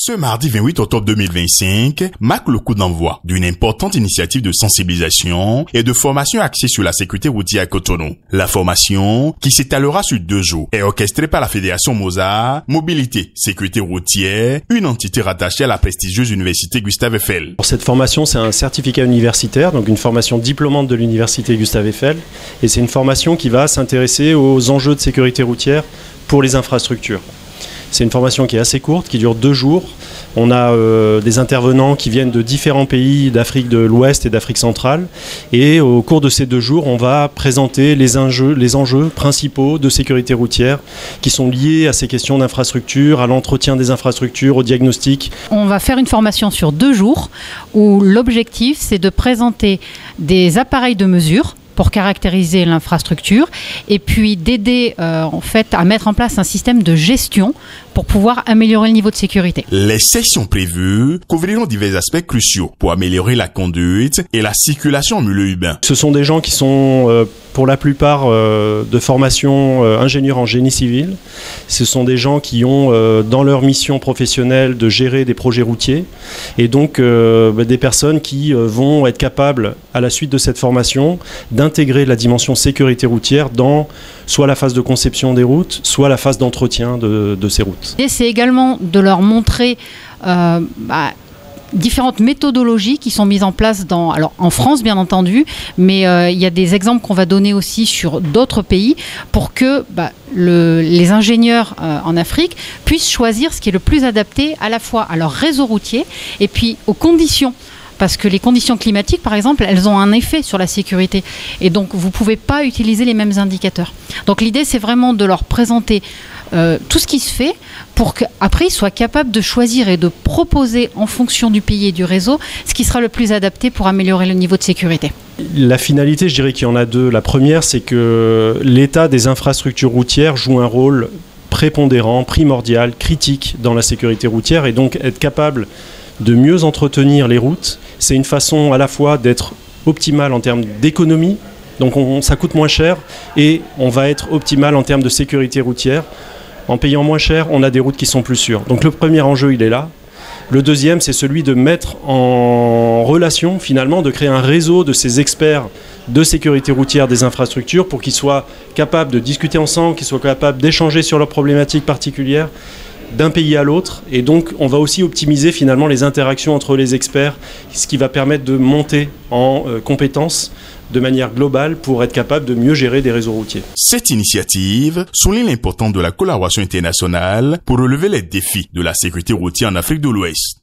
Ce mardi 28 octobre 2025 marque le coup d'envoi d'une importante initiative de sensibilisation et de formation axée sur la sécurité routière à Cotonou. La formation, qui s'étalera sur 2 jours, est orchestrée par la Fédération Mozart, Mobilité, Sécurité routière, une entité rattachée à la prestigieuse université Gustave Eiffel. Pour cette formation, c'est un certificat universitaire, donc une formation diplômante de l'université Gustave Eiffel, et c'est une formation qui va s'intéresser aux enjeux de sécurité routière pour les infrastructures. C'est une formation qui est assez courte, qui dure 2 jours. On a des intervenants qui viennent de différents pays d'Afrique de l'Ouest et d'Afrique centrale. Et au cours de ces 2 jours, on va présenter les enjeux principaux de sécurité routière qui sont liés à ces questions d'infrastructure, à l'entretien des infrastructures, au diagnostic. On va faire une formation sur 2 jours où l'objectif, c'est de présenter des appareils de mesure pour caractériser l'infrastructure et puis d'aider en fait à mettre en place un système de gestion pour pouvoir améliorer le niveau de sécurité. Les sessions prévues couvriront divers aspects cruciaux pour améliorer la conduite et la circulation en milieu urbain. Ce sont des gens qui sont pour la plupart de formation ingénieurs en génie civil. Ce sont des gens qui ont dans leur mission professionnelle de gérer des projets routiers et donc des personnes qui vont être capables à la suite de cette formation d'intégrer la dimension sécurité routière dans soit la phase de conception des routes, soit la phase d'entretien de ces routes. Et c'est également de leur montrer différentes méthodologies qui sont mises en place en France bien entendu, mais il y a des exemples qu'on va donner aussi sur d'autres pays pour que les ingénieurs en Afrique puissent choisir ce qui est le plus adapté à la fois à leur réseau routier et puis aux conditions. Parce que les conditions climatiques, par exemple, elles ont un effet sur la sécurité. Et donc, vous ne pouvez pas utiliser les mêmes indicateurs. Donc, l'idée, c'est vraiment de leur présenter tout ce qui se fait pour qu'après, ils soient capables de choisir et de proposer en fonction du pays et du réseau ce qui sera le plus adapté pour améliorer le niveau de sécurité. La finalité, je dirais qu'il y en a 2. La première, c'est que l'état des infrastructures routières joue un rôle prépondérant, primordial, critique dans la sécurité routière et donc être capable de mieux entretenir les routes. C'est une façon à la fois d'être optimal en termes d'économie, donc ça coûte moins cher, et on va être optimal en termes de sécurité routière. En payant moins cher, on a des routes qui sont plus sûres. Donc le premier enjeu, il est là. Le deuxième, c'est celui de mettre en relation, finalement, de créer un réseau de ces experts de sécurité routière des infrastructures pour qu'ils soient capables de discuter ensemble, qu'ils soient capables d'échanger sur leurs problématiques particulières d'un pays à l'autre, et donc on va aussi optimiser finalement les interactions entre les experts, ce qui va permettre de monter en compétences de manière globale pour être capable de mieux gérer des réseaux routiers. Cette initiative souligne l'importance de la collaboration internationale pour relever les défis de la sécurité routière en Afrique de l'Ouest.